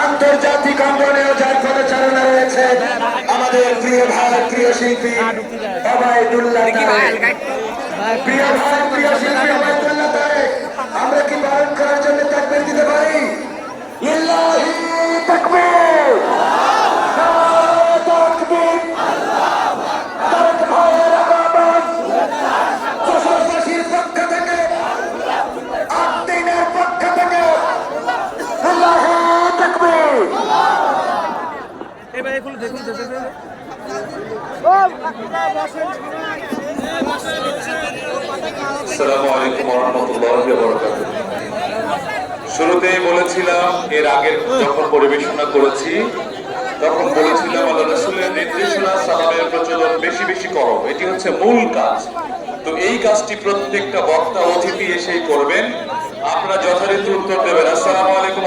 আন্তর্জাতিক অঙ্গনেও যার পদচারণা রয়েছে আমাদের প্রিয় ভাই প্রিয় শিল্পী ওবায়দুল্লাহ তারেক। প্রিয় ভাই প্রিয় শিল্পী ওবায়দুল্লাহ তারেক, আমরা কি বরণ করার জন্য তাকবীর দিতে পারি? লিল্লাহি তাকবীর, নারে তাকবীর। তারেক ভাইয়ের আগমন যশোরবাসীর পক্ষ থেকে, আট-দিনের পক্ষ থেকে লিল্লাহি তাকবীর। আসসালামু আলাইকুম ওয়া রাহমাতুল্লাহি ওয়া বারাকাতুহু। শুরুতেই বলেছিলাম, এর আগে যখন পরিবেশনা করেছি তখন বলেছিলাম আল্লাহ রাসূলের নির্দেশনা সালামের প্রচলন বেশি বেশি করো, এটি হচ্ছে মূল কাজ। তো এই কাজটি প্রত্যেকটা বক্তা অতিথি এসেই করবেন। আপনারা যথারীতি উত্তর দেবেন। আসসালামু আলাইকুম।